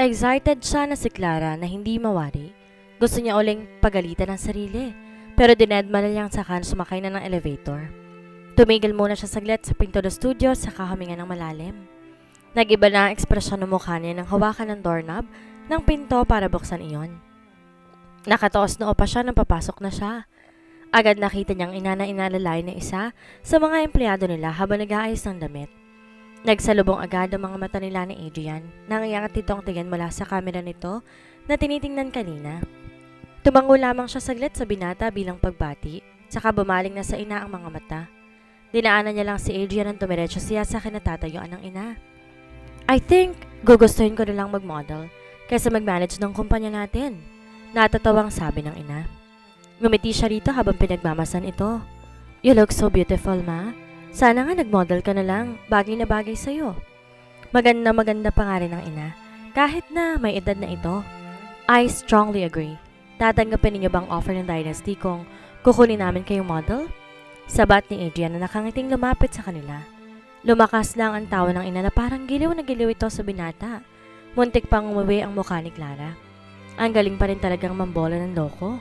Excited siya na si Clara na hindi mawari. Gusto niya uling pagalitan ng sarili, pero dinedma na niyang saka sumakay na ng elevator. Tumigil muna siya saglit sa pinto ng studio saka huminga ng malalim. Nag-iba na ang ekspresyon ng mukha niya nang hawakan ng doorknob ng pinto para buksan iyon. Nakataos noo pa siya nang papasok na siya. Agad nakita niyang inalalay na isa sa mga empleyado nila habang nag-aayos ng damit. Nagsalubong agad ang mga mata nila ni Adrian nang iangat nito ang tingin mula sa kamera nito na tinitingnan kanina. Tumango lamang siya saglit sa binata bilang pagbati, saka bumaling na sa ina ang mga mata. Dinaanan niya lang si Adrian nang tumiretso siya sa kinatatayuan ng ina. I think gugustuhin ko na lang mag-model kaysa mag-manage ng kumpanya natin. Natatawang sabi ng ina. Ngumiti siya rito habang pinagmamasan ito. You look so beautiful, ma. Sana nga nag-model ka na lang, bagay na bagay sa'yo. Maganda pa nga rin ng ina, kahit na may edad na ito. I strongly agree. Tatanggapin ninyo bang offer ng Dynasty kung kukunin namin kayong model? Sabat ni Adrian na nakangiting lumapit sa kanila. Lumakas lang ang tawa ng ina na parang giliw na giliw ito sa binata. Muntik pang umuwi ang mukha ni Clara. Ang galing pa rin talagang mambola ng loko.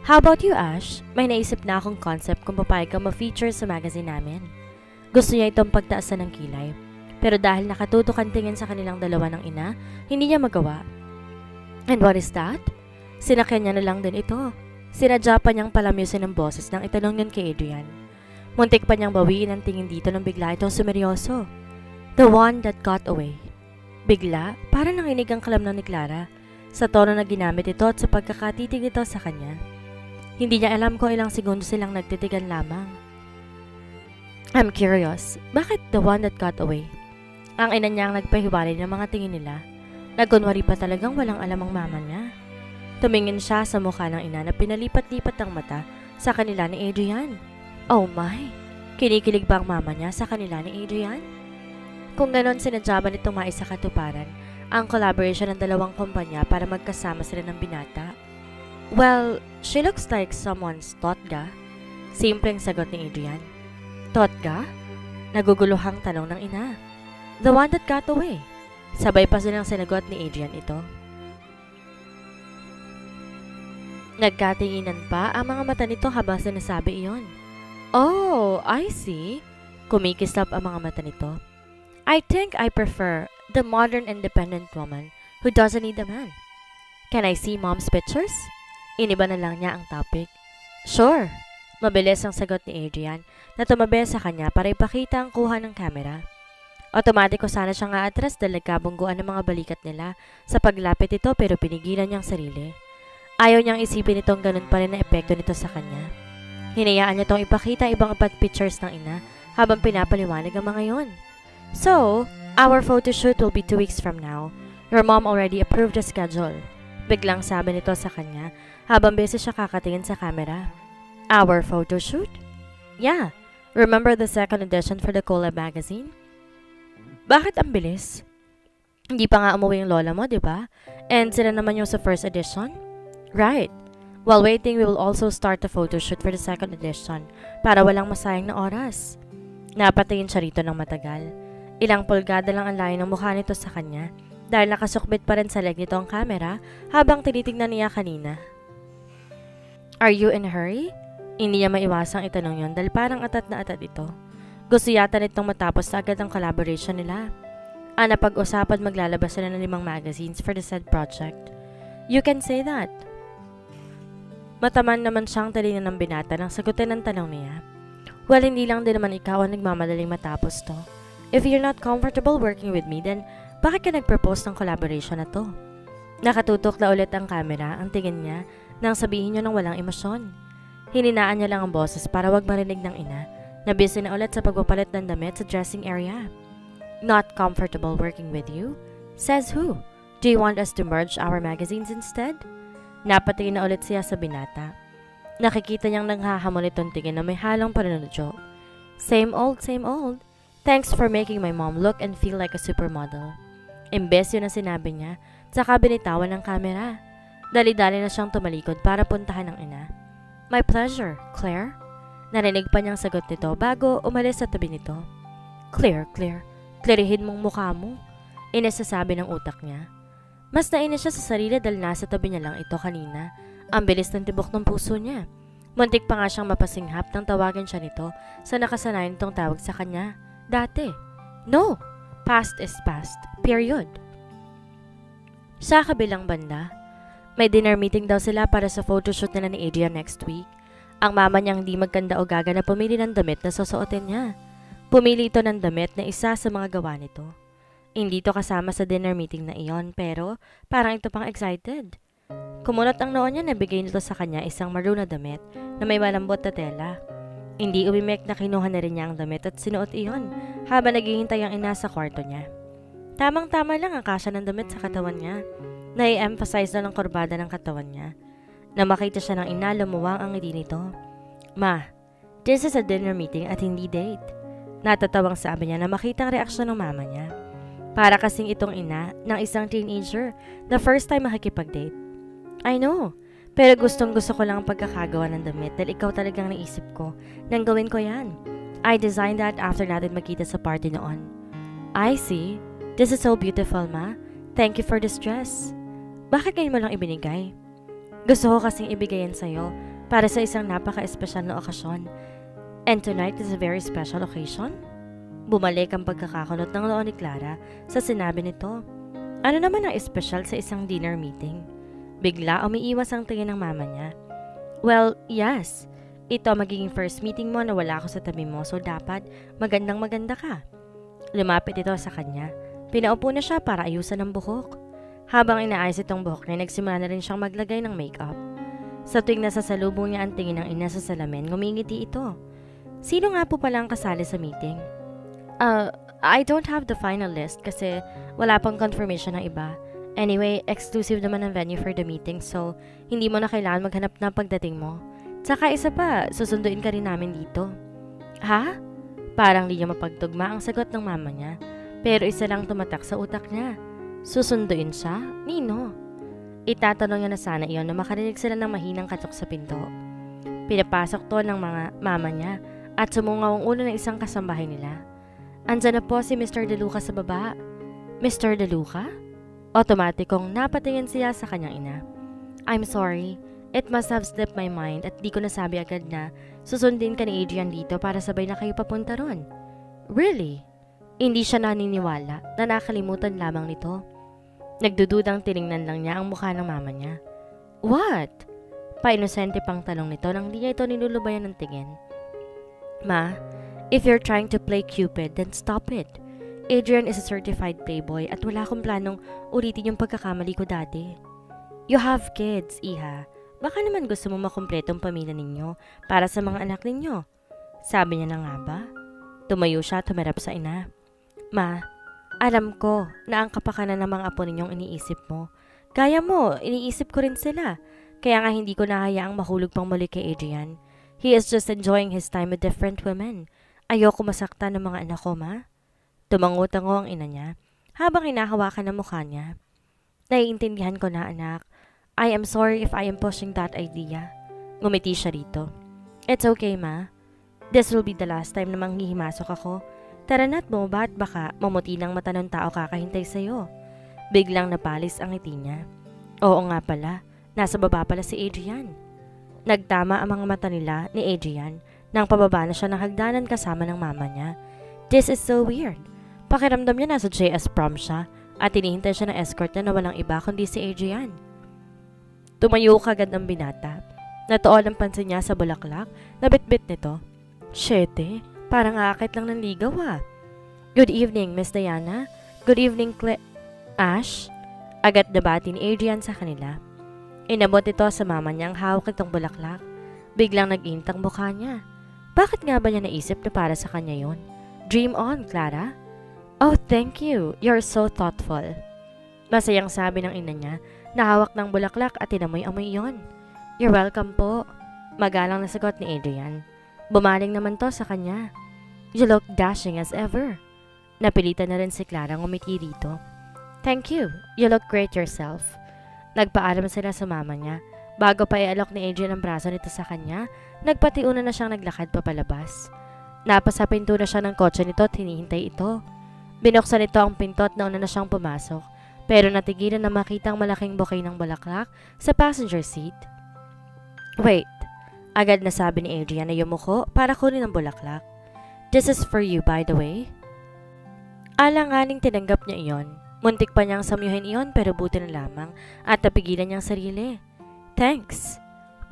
How about you, Ash? May naisip na akong concept kung papayag ka ma-feature sa magazine namin. Gusto niya itong pagtaasan ng kilay. Pero dahil nakatutok ang tingin sa kanilang dalawa ng ina, hindi niya magawa. And what is that? Sinakyan niya na lang din ito. Sinadya pa niyang palamusin ng boses nang itanong yun kay Adrian. Muntik pa niyang bawiin ang tingin dito nang bigla itong sumeryoso. The one that got away. Bigla, para nanginig ang kalamnan ni Clara sa tono na ginamit ito at sa pagkakatitig nito sa kanya. Hindi niya alam kung ilang segundo silang nagtitigan lamang. I'm curious, bakit the one that got away? Ang ina niya ang nagpahiwalay ng mga tingin nila. Nagkunwari pa talagang walang alam ang mama niya. Tumingin siya sa mukha ng ina na pinalipat-lipat ang mata sa kanila ni Adrian. Oh my! Kinikilig ba ang mama niya sa kanila ni Adrian? Kung ganon sinadya ba nitong maisakatuparan ang collaboration ng dalawang kumpanya para magkasama sila ng binata? Well, she looks like someone's totga. Simpleng sagot ni Adrian. Totga? Naguguluhang tanong ng ina. The one that got away. Sabay pa silang sinagot ni Adrian ito. Nagkatinginan pa ang mga mata nito habang sinasabi iyon. Oh, I see. Kumikislap ang mga mata nito. I think I prefer the modern independent woman who doesn't need a man. Can I see mom's pictures? Iniba na lang niya ang topic. Sure. Mabilis ang sagot ni Adrian na tumabi sa kanya para ipakita ang kuha ng kamera. Otomatiko sana siyang aatras dahil nagkabungguan ng mga balikat nila sa paglapit ito pero pinigilan niyang sarili. Ayaw niyang isipin itong ganun pa rin na epekto nito sa kanya. Hinayaan niya itong ipakita ibang pictures ng ina habang pinapaliwanag ang mga yon. So, our photo shoot will be 2 weeks from now. Your mom already approved the schedule. Biglang sabi nito sa kanya habang busy siya kakatingin sa camera. Our photo shoot? Yeah. Remember the second edition for the Collab magazine? Bakit ang bilis? Hindi pa nga umuwi yung lola mo, di ba? And sila naman yung sa first edition? Right. While waiting, we will also start the photo shoot for the second edition para walang masayang na oras. Napatingin siya rito ng matagal. Ilang pulgada lang ang layo ng mukha nito sa kanya dahil nakasukbit pa rin sa leg nito ang camera habang tinitignan niya kanina. Are you in a hurry? Hindi niya maiwasang itanong yon dahil parang atat na atat ito. Gusto yata nitong matapos na agad ang collaboration nila. Napag-usapan maglalabas sila ng 5 magazines for the said project. You can say that. Mataman naman siyang talina ng binata nang sagutin ang tanong niya. Well, hindi lang din naman ikaw ang nagmamadaling matapos to. If you're not comfortable working with me, then bakit ka nag-propose ng collaboration na to? Nakatutok na ulit ang camera, ang tingin niya, nang sabihin niya ng walang emosyon. Hininaan niya lang ang boses para wag marinig ng ina na busy na ulit sa pagpapalit ng damit sa dressing area. Not comfortable working with you? Says who? Do you want us to merge our magazines instead? Napatingin na ulit siya sa binata. Nakikita niyang nanghahamon itong tingin na may halong panunodyo. Same old, same old. Thanks for making my mom look and feel like a supermodel. Imbes yun ang sinabi niya, saka binitawan ng kamera. Dali-dali na siyang tumalikod para puntahan ng ina. My pleasure, Claire. Narinig pa niyang sagot nito bago umalis sa tabi nito. Claire, Claire, klarihin mong mukha mo. Inasasabi ng utak niya. Mas nainis siya sa sarili dahil nasa tabi niya lang ito kanina. Ang bilis ng tibok ng puso niya. Muntik pa nga siyang mapasinghap nang tawagan siya nito sa nakasanayan nitong tawag sa kanya dati. No! Past is past. Period. Sa kabilang banda, may dinner meeting daw sila para sa photoshoot nila ni Adrian next week. Ang mama niyang di magkanda o gaga na pumili ng damit na susuotin niya. Pumili ito ng damit na isa sa mga gawa nito. Hindi ito kasama sa dinner meeting na iyon pero parang ito pang excited. Kumunot ang noon niya na bigay nito sa kanya isang maroon na damit na may malambot na tela. Hindi umimek na kinuha na rin niya ang damit at sinuot iyon habang naghihintay ang ina sa kwarto niya. Tamang-tama lang ang kasya ng damit sa katawan niya. Nai-emphasize na ng kurbada ng katawan niya. Na makita siya ng ina, lumuwang ang ngiti nito. Ma, this is a dinner meeting at hindi date. Natatawang sabi niya na makita ang reaksyon ng mama niya. Para kasing itong ina ng isang teenager na first time makikipag-date. I know, pero gustong gusto ko lang ang pagkakagawa ng damit dahil ikaw talagang naisip ko nang gawin ko yan. I designed that after natin magkita sa party noon. I see. This is so beautiful, ma. Thank you for this dress. Bakit ngayon mo lang ibinigay? Gusto ko kasing ibigay yan sa'yo para sa isang napaka-espesyal na okasyon. And tonight is a very special occasion? Bumalik ang pagkakakunot ng noo ni Clara sa sinabi nito. Ano naman ang espesyal sa isang dinner meeting? Bigla umiiwas ang tingin ng mama niya. Well, yes. Ito magiging first meeting mo na wala ako sa tabi mo so dapat magandang maganda ka. Lumapit ito sa kanya. Pinaupo na siya para ayusan ang buhok. Habang inaayos itong buhok niya, nagsimula na rin siyang maglagay ng makeup. Sa tuwing nasasalubong niya ang tingin ng ina sa salamin, ngumingiti ito. Sino nga po pala ang kasali sa meeting? I don't have the final list kasi wala pang confirmation ng iba. Anyway, exclusive naman ang venue for the meeting so hindi mo na kailangan maghanap na pagdating mo. Tsaka isa pa, susunduin ka rin namin dito. Ha? Parang di niya mapagtugma ang sagot ng mama niya. Pero isa lang tumatak sa utak niya. Susunduin siya? Nino? Itatanong niya na sana iyon na makarinig sila ng mahinang katok sa pinto. Pinapasok to ng mga mama niya at sumungaw ang ulo ng isang kasambahay nila. Andyan na po si Mr. De Luca sa baba. Mr. De Luca? Otomatikong napatingin siya sa kanyang ina. I'm sorry, it must have slipped my mind at di ko nasabi agad na susundin ka ni Adrian dito para sabay na kayo papunta ron. Really? Hindi siya naniniwala na nakalimutan lamang nito. Nagdududang tiningnan lang niya ang mukha ng mama niya. What? Painosente pang tanong nito nang di niya ito ninulubayan ng tingin. Ma, if you're trying to play Cupid, then stop it. Adrian is a certified playboy at wala akong planong ulitin yung pagkakamali ko dati. You have kids, iha. Baka naman gusto mo makumpletong pamilya ninyo para sa mga anak ninyo. Sabi niya na nga ba? Tumayo siya at tumarap sa ina. Ma, alam ko na ang kapakanan ng mga apo ninyong iniisip mo. Gaya mo, iniisip ko rin sila. Kaya nga hindi ko nahayaang mahulog pang muli kay Adrian. He is just enjoying his time with different women. Ayoko masaktan ng mga anak ko, ma. Tumango-tango ang ina niya habang hinahawakan ang mukha niya. Naiintindihan ko na, anak. I am sorry if I am pushing that idea. Ngumiti siya rito. It's okay, ma. This will be the last time na manghihimasok ako. Tara na't bumaba at baka mamuti ng mata ng tao kakahintay sa'yo. Biglang napalis ang ngiti niya. Oo nga pala, nasa baba pala si Adrian. Nagtama ang mga mata nila ni Adrian nang pababa na siya ng hagdanan kasama ng mama niya. This is so weird. Pakiramdam niya nasa JS prom siya at hinihintay siya ng escort na walang iba kundi si Adrian. Tumayo kagad ang binata. Natuon ang pansin niya sa bulaklak na bitbit nito. Shete, parang aakit lang ng ligaw ha. Good evening, Miss Diana. Good evening, Ash. Agad nabati ni Adrian sa kanila. Inabot ito sa mama niya ang hawak itong bulaklak. Biglang nag-init ang mukha niya. Bakit nga ba niya naisip na para sa kanya yon? Dream on, Clara. Oh, thank you. You're so thoughtful. Masayang sabi ng ina niya na hawak ng bulaklak at tinamoy-amoy iyon. You're welcome po. Magalang na sagot ni Adrian. Bumaling naman to sa kanya. You look dashing as ever. Napilitan na rin si Clara ngumiti rito. Thank you. You look great yourself. Nagpaalam sila sa mama niya. Bago pa ialok ni Adrian ang braso nito sa kanya, nagpatiuna na siyang naglakad papalabas. Napasa pinto na siya ng kotse nito at hinihintay ito. Binuksan nito ang pinto at nauna na siyang pumasok. pero natigilan na makitang malaking bouquet ng bulaklak sa passenger seat. Wait, agad na sabi ni Adrian na yumuko para kunin ang bulaklak. This is for you, by the way. Alanganing tinanggap niya iyon. Muntik pa niyang samyuhin iyon pero buti na lamang at napigilan niyang sarili. Thanks.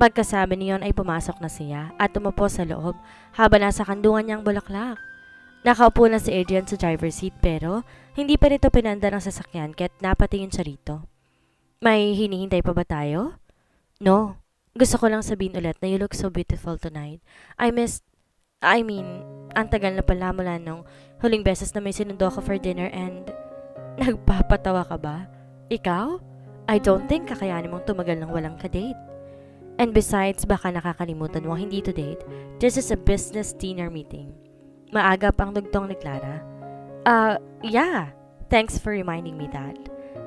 Pagkasabi niyon ay pumasok na siya at umupo sa loob habang nasa kandungan niyang bulaklak. Nakaupo na si Adrian sa driver's seat pero hindi pa rito pinanda ng sasakyan kaya't napatingin siya rito. May hinihintay pa ba tayo? No. Gusto ko lang sabihin ulit na you look so beautiful tonight. Ang tagal na pala mula nung huling beses na may sinundo ko for dinner and... Nagpapatawa ka ba? Ikaw? I don't think kakayanin mong tumagal ng walang kadate. And besides, baka nakakalimutan mo hindi to date. This is a business dinner meeting. Maagap ang dugtong ni Clara. Yeah. Thanks for reminding me that.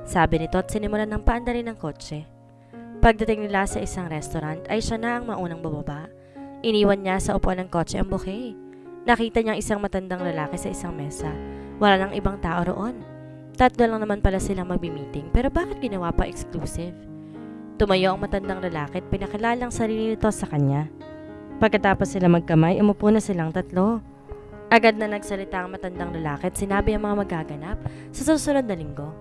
Sabi nito at sinimulan ng paandarin ng kotse. Pagdating nila sa isang restaurant ay siya na ang maunang bababa. Iniwan niya sa upuan ng kotse ang bouquet. Nakita niyang isang matandang lalaki sa isang mesa. Wala nang ibang tao roon. Tatlo lang naman pala silang magbi-meeting pero bakit ginawa pa exclusive? Tumayo ang matandang lalaki at pinakilalang sarili nito sa kanya. Pagkatapos sila magkamay, umupo na silang tatlo. Agad na nagsalita ang matandang lalaki at sinabi ang mga magaganap sa susunod na linggo.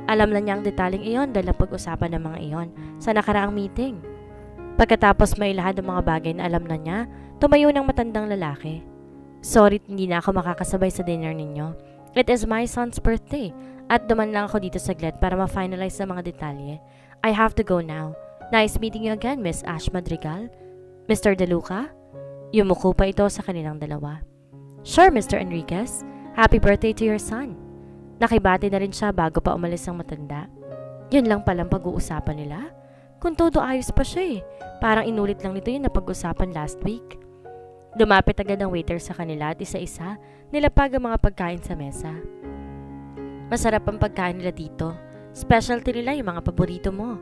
Alam na niya ang detaling iyon dahil pag-usapan ng mga iyon sa nakaraang meeting. Pagkatapos mailahad ang mga bagay na alam na niya, tumayo ng matandang lalaki. Sorry, hindi na ako makakasabay sa dinner ninyo. It is my son's birthday at duman lang ako dito saglit para ma-finalize ang mga detalye. I have to go now. Nice meeting you again, Miss Ash Madrigal. Mr. De Luca? Yumuko pa ito sa kanilang dalawa. Sure, Mr. Enriquez. Happy birthday to your son. Nakibati na rin siya bago pa umalis ang matanda. Yun lang palang pag-uusapan nila. Kung todo ayos pa siya eh. Parang inulit lang nito yung napag-usapan last week. Lumapit agad ang waiter sa kanila at isa-isa nilapag ang mga pagkain sa mesa. Masarap ang pagkain nila dito. Specialty nila yung mga paborito mo.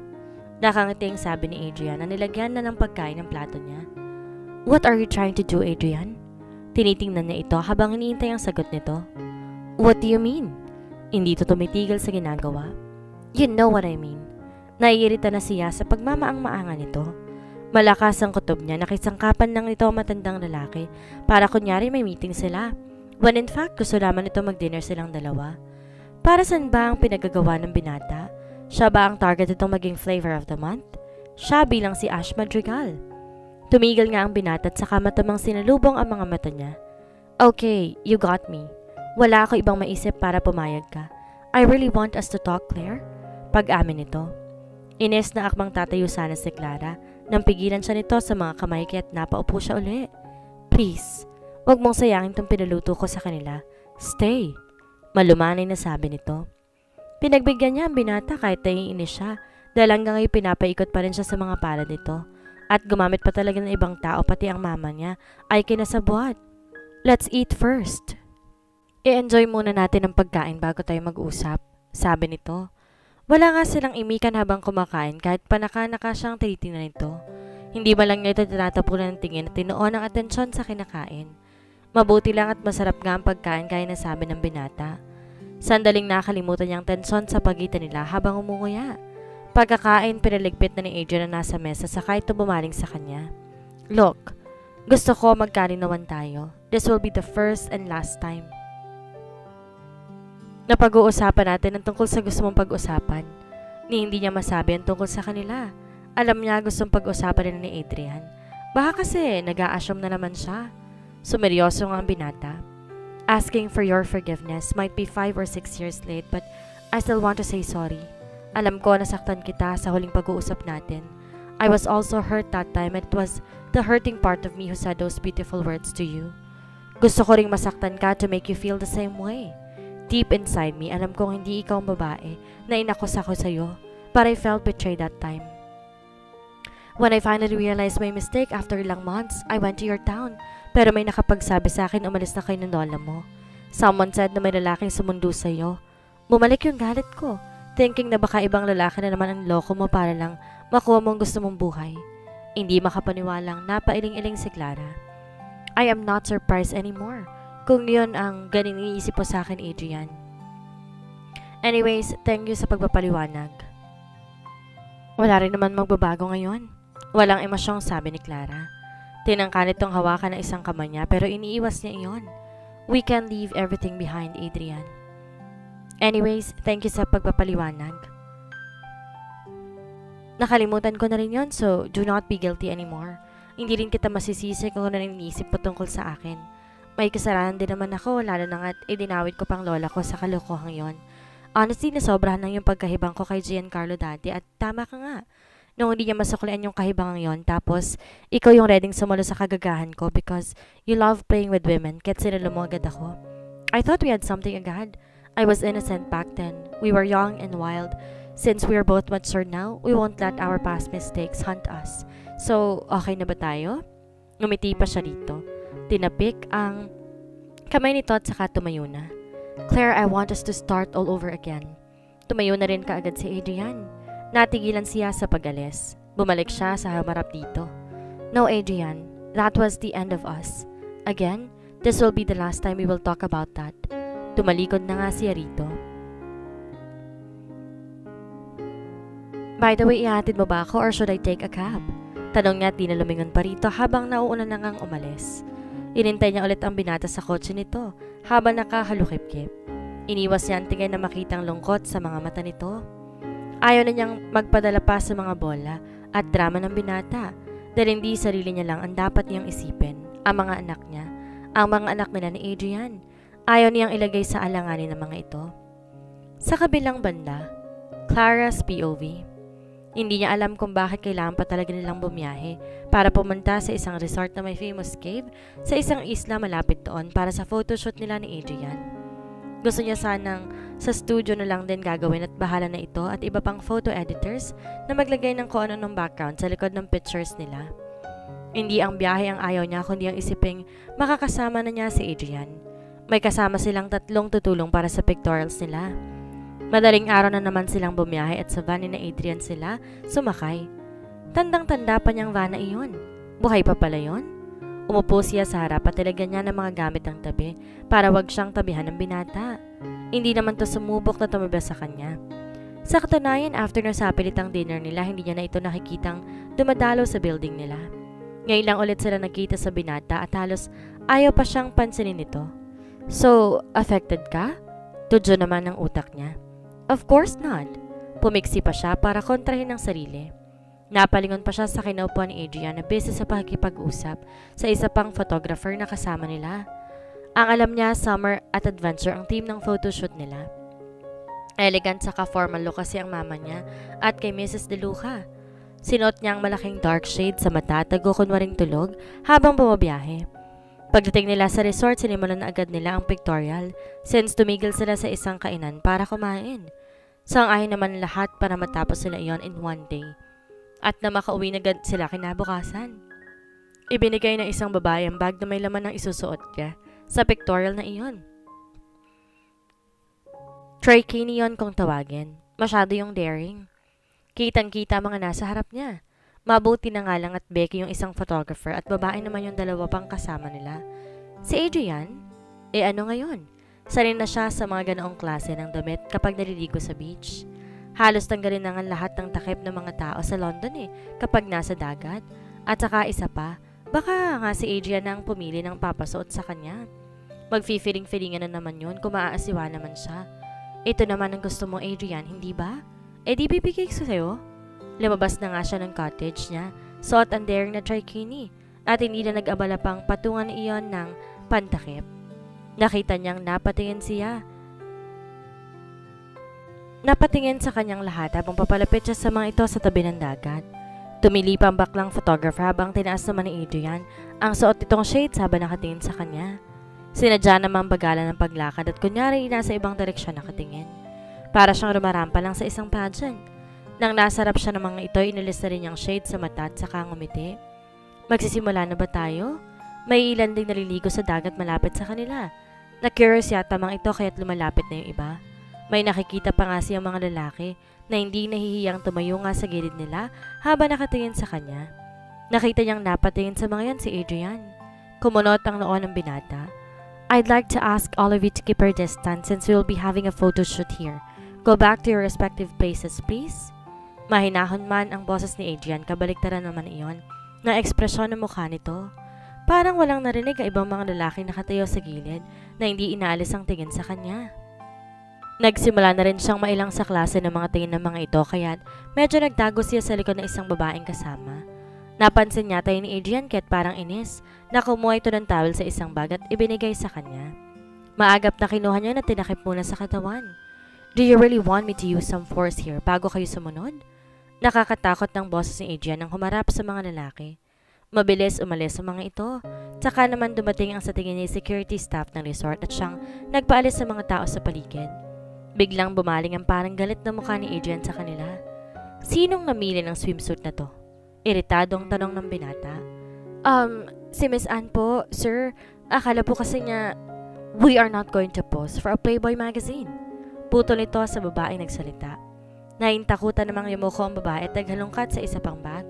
Nakangiti ang sabi ni Adrian na nilagyan na ng pagkain ng plato niya. What are you trying to do, Adrian? Tinitingnan niya ito habang iniintay ang sagot nito. What do you mean? Hindi ito tumitigil sa ginagawa. You know what I mean. Naiirita na siya sa pagmamaang-maangan nito. Malakas ang kutob niya, nakisangkapan lang nito ang matandang lalaki para kunyari may meeting sila. When in fact, gusto naman nito mag-dinner silang dalawa. Para saan ba ang pinagagawa ng binata? Siya ba ang target itong maging flavor of the month? Siya bilang si Ash Madrigal. Tumigil nga ang binata at saka matamang sinalubong ang mga mata niya. Okay, you got me. Wala ako ibang maisip para pumayag ka. I really want us to talk, Claire. Pag-amin nito. Ines na akmang tatayo sana si Clara nang pigilan siya nito sa mga kamay kaya't napaupo siya uli. Please, wag mong sayangin tong pinaluto ko sa kanila. Stay. Malumanay na sabi nito. Pinagbigyan niya ang binata kahit naiinis siya dahil hanggang ngayon pinapaikot pa rin siya sa mga palad nito. At gumamit pa talaga ng ibang tao pati ang mama niya ay kinasabwat. Let's eat first. I-enjoy muna natin ang pagkain bago tayo mag-usap, sabi nito. Wala nga silang imikan habang kumakain kahit panaka-naka siyang tinitingnan nito. Hindi ba lang niya ito tinatapunan ng tingin at tinuon ang atensyon sa kinakain. Mabuti lang at masarap nga ang pagkain gaya na sabi ng binata. Sandaling nakalimutan niyang tensyon sa pagitan nila habang umunguya. Pagkakain, pinaligpit na ni Adrian na nasa mesa saka ito bumaling sa kanya. Look, gusto ko magkalinawan tayo. This will be the first and last time. Napag-uusapan natin ang tungkol sa gusto mong pag-usapan. Ni hindi niya masabi ang tungkol sa kanila. Alam niya gustong pag-usapan nila ni Adrian. Baka kasi nag-a-assume na naman siya. Sumeryoso nga ang binata. Asking for your forgiveness might be 5 or 6 years late but I still want to say sorry. Alam ko nasaktan kita sa huling pag-uusap natin. I was also hurt that time and it was the hurting part of me who said those beautiful words to you. Gusto ko ring masaktan ka to make you feel the same way. Deep inside me, alam kong hindi ikaw ang babae na inakos ako sa'yo, but I felt betrayed that time. When I finally realized my mistake after ilang months, I went to your town, pero may nakapagsabi sa akin umalis na kayo ng lola mo. Someone said na may lalaking sumundo sa'yo. Bumalik yung galit ko, thinking na baka ibang lalaki na naman ang loko mo para lang makuha mong gusto mong buhay. Hindi makapaniwalang napailing-iling si Clara. I am not surprised anymore. Kung yun ang ganing iniisip po sa akin, Adrian. Anyways, thank you sa pagpapaliwanag. Wala rin naman magbabago ngayon. Walang emosyong sabi ni Clara. Tinangka nitong hawakan ng isang kamay niya pero iniiwas niya iyon. We can leave everything behind, Adrian. Anyways, thank you sa pagpapaliwanag. Nakalimutan ko na rin yon, so do not be guilty anymore. Hindi rin kita masisisi kung ano iniisip mo tungkol sa akin. May kasalanan din naman ako, lalo na nga't idinawit ko pang lola ko sa kalokohang yon. Honestly, nasobrahan lang yung pagkahibang ko kay Giancarlo dati at tama ka nga. Nung hindi niya masuklian yung kahibangang yon, tapos ikaw yung reading sumulo sa kagagahan ko because you love playing with women, kaya't sinalo mo agad ako. I thought we had something agad. I was innocent back then. We were young and wild. Since we are both mature now, we won't let our past mistakes hunt us. So, okay na ba tayo? Ngumiti pa siya dito. Tinapik ang kamay nito at saka tumayo na. Claire, I want us to start all over again. Tumayo na rin kaagad si Adrian. Natigilan siya sa pag-alis. Bumalik siya sa hamarap dito. No, Adrian, that was the end of us. Again, this will be the last time we will talk about that. Tumalikod na nga siya rito. By the way, ihatid mo ba ako or should I take a cab? Tanong niya at di na lumingon pa rito habang nauuna na ngang umalis. Inintay niya ulit ang binata sa kotse nito habang nakahalukip-kip. Iniwas niya ang tingin na makitang lungkot sa mga mata nito. Ayaw na niyang magpadala pa sa mga bola at drama ng binata dahil hindi sarili niya lang ang dapat niyang isipin, ang mga anak niya, ang mga anak nila ni Adrian. Ayaw niyang ilagay sa alanganin ng mga ito. Sa kabilang banda, Clara's POV. Hindi niya alam kung bakit kailangan pa talaga nilang bumiyahe para pumunta sa isang resort na may famous cave sa isang isla malapit doon para sa photoshoot nila ni Adrian. Gusto niya sanang sa studio na lang din gagawin at bahala na ito at iba pang photo editors na maglagay ng kung ano ng background sa likod ng pictures nila. Hindi ang biyahe ang ayaw niya kundi ang isiping makakasama na niya si Adrian. May kasama silang 3 tutulong para sa pictorials nila. Madaling araw na naman silang bumiyahe at sa van ni na Adrian sila sumakay. Tandang-tanda pa niyang van na iyon. Buhay pa pala yun? Umupo siya sa harap at tilagyan niya ng mga gamit ng tabi para wag siyang tabihan ng binata. Hindi naman to sumubok na tumiba sa kanya. Sa katunayan, after na sa pilitang dinner nila, hindi niya na ito nakikitang dumadalo sa building nila. Ngayon lang ulit sila nagkita sa binata at halos ayaw pa siyang pansinin nito. So, affected ka? Tudyo naman ang utak niya. Of course not. Pumiksi pa siya para kontrahin ang sarili. Napalingon pa siya sa kinaupuan ni Adrian na busy sa pakikipag-usap sa isa pang photographer na kasama nila. Ang alam niya, summer at adventure ang team ng photoshoot nila. Elegant saka formal look kasi ang mama niya at kay Mrs. De Luca. Sinuot niya ang malaking dark shade sa mata, tago kunwaring tulog habang bumabiyahe. Pagdating nila sa resort, sinimulan na agad nila ang pictorial since tumigil sila sa isang kainan para kumain. Sang-ayon naman lahat para matapos sila iyon in one day. At na makauwi na agad sila kinabukasan. Ibinigay ng isang babae ang bag na may laman ng isusuot niya sa pictorial na iyon. Troy Kinney yun kung tawagin. Masyado yung daring. Kitang-kita mga nasa harap niya. Mabuti na nga lang at Becky yung isang photographer at babae naman yung 2 pang kasama nila. Si Adrian? Ano ngayon? Sanay na siya sa mga ganoong klase ng damit kapag naliligo sa beach. Halos tanggalin na nga lahat ng takip ng mga tao sa London kapag nasa dagat. At saka isa pa, baka nga si Adrian na ang pumili ng papasuot sa kanya. Magfi-feeling-feelingan na naman yun kung maaasiwa naman siya. Ito naman ang gusto mo, Adrian, hindi ba? Di bibigay ko sa'yo? Lumabas na nga siya ng cottage niya, suot ang daring na trikini, at hindi na nag-abala pang patungan iyon ng pantakip. Nakita niyang napatingin siya. Napatingin sa kanyang lahat habang papalapit siya sa mga ito sa tabi ng dagat. Tumili pa ang baklang photographer habang tinaas naman ni Adrian ang suot nitong shades habang nakatingin sa kanya. Sinadya naman bagalan ng paglakad at kunyari nasa ibang direksyon nakatingin. Para siyang rumarampa lang sa isang pageant. Nang nasarap siya ng mga ito, inilis na rin niyang shade sa mata at saka ngumiti. Magsisimula na ba tayo? May ilan ding naliligo sa dagat malapit sa kanila. Na-curious yata mga ito kaya't lumalapit na yung iba. May nakikita pa nga siyang mga lalaki na hindi nahihiyang tumayo nga sa gilid nila habang nakatingin sa kanya. Nakita niyang napatingin sa mga yan si Adrian. Kumunot ang noo ng binata. I'd like to ask all of you to keep our distance since we'll be having a photo shoot here. Go back to your respective places, please. Mahinahon man ang boses ni Adrian, kabaliktaran naman iyon na ekspresyon ng mukha nito. Parang walang narinig ang ibang mga lalaki nakatayo sa gilid na hindi inaalis ang tingin sa kanya. Nagsimula na rin siyang mailang sa klase ng mga tingin ng mga ito kaya't medyo nagtago siya sa likod ng isang babaeng kasama. Napansin niya tayo ni Adrian kaya't parang inis na kumuha ito ng towel sa isang bag at ibinigay sa kanya. Maagap na kinuha niya na tinakip muna sa katawan. Do you really want me to use some force here bago kayo sumunod? Nakakatakot ng boses ni Adrian nang humarap sa mga lalaki. Mabilis umalis ang mga ito. Tsaka naman dumating ang sa tingin niya security staff ng resort at siyang nagpaalis sa mga tao sa paligid. Biglang bumaling ang parang galit na mukha ni Adrian sa kanila. Sinong namili ng swimsuit na to? Iritadong tanong ng binata. Si Miss Anne po, sir. Akala po kasi niya, we are not going to pose for a Playboy magazine. Putol nito sa babaeng nagsalita. Naintakutan namang yumuko ang babae at naghalungkat sa isa pang bag.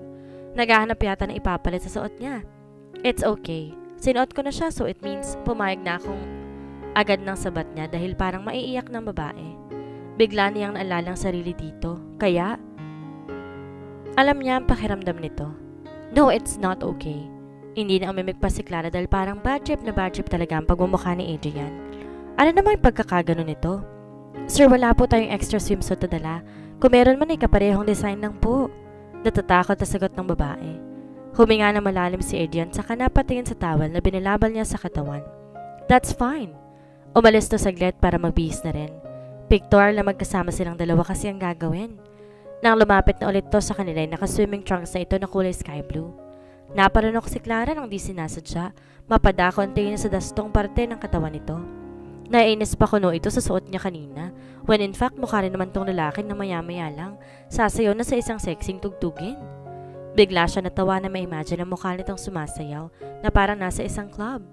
Naghahanap yata na ipapalit sa suot niya. It's okay. Sinuot ko na siya so it means pumayag na akong agad ng sabat niya dahil parang maiiyak ng babae. Bigla niyang naalala ang sarili dito. Kaya, alam niya ang pakiramdam nito. No, it's not okay. Hindi na umimik pa si Clara dahil parang bad trip talaga ang pagmumukha ni Adrian. Ano naman yung pagkakagano nito? Sir, wala po tayong extra swimsuit na dala. Kung meron man ay kaparehong design lang po. Natatakot na sagot ng babae. Huminga na malalim si Adrian saka napatingin sa towel na binilabal niya sa katawan. That's fine. Umalis to saglit para magbihis na rin. Pictorial na magkasama silang dalawa kasi ang gagawin. Nang lumapit na ulit to sa kanila ay naka-swimming trunks na ito na kulay sky blue. Naparunok si Clara nang di sinasadya. Mapadako ang tingin sa dastong parte ng katawan nito. Naiinis pa kuno ito sa suot niya kanina, when in fact mukha rin naman tong lalaki na maya-maya lang, sasayaw na sa isang sexing tugtugin. Bigla siya natawa na ma-imagine ang mukha nitong sumasayaw na parang nasa isang club.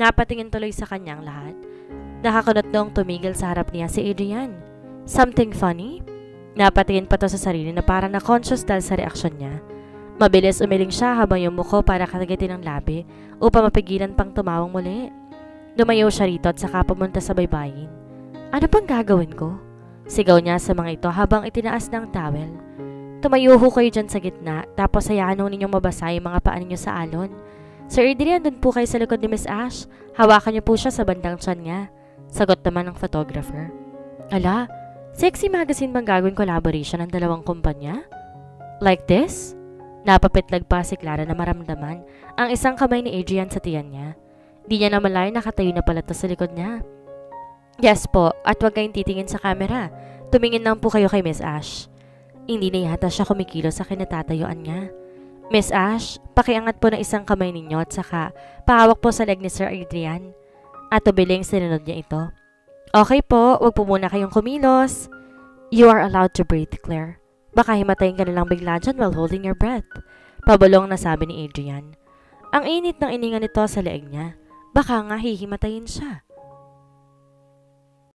Napatingin tuloy sa kanyang lahat. Nakakunot noong tumigil sa harap niya si Adrian. Something funny? Napatingin pa to sa sarili na parang na-conscious dahil sa reaksyon niya. Mabilis umiling siya habang yung mukho para kagatin ng labi upang mapigilan pang tumawang muli. Lumayo siya rito at saka pumunta sa baybayin. Ano pang gagawin ko? Sigaw niya sa mga ito habang itinaas ng towel. Tumayo ho kayo dyan sa gitna tapos hayaan ho ninyong mabasa yung mga paa ninyo sa alon. Sir Adrian, dun po kayo sa likod ni Miss Ash. Hawakan niyo po siya sa bandang tiyan niya. Sagot naman ng photographer. Ala, sexy magazine bang gagawin collaboration ng dalawang kumpanya? Like this? Napapitlag pa si Clara na maramdaman ang isang kamay ni Adrian sa tiyan niya. Di niya na malay nakatayo na pala to sa likod niya. Yes po, at huwag kayong titingin sa camera. Tumingin lang po kayo kay Miss Ash. Hindi na yata siya kumikilo sa kinatatayuan niya. Miss Ash, pakiangat po ng isang kamay ninyo at saka pahawak po sa leg ni Sir Adrian. At tubiling sinunod niya ito. Okay po, huwag po muna kayong kumilos. You are allowed to breathe, Claire. Baka himatayin ka na lang bigla dyan while holding your breath. Pabulong na sabi ni Adrian. Ang init ng ininga nito sa leeg niya. Baka nga hihimatayin siya.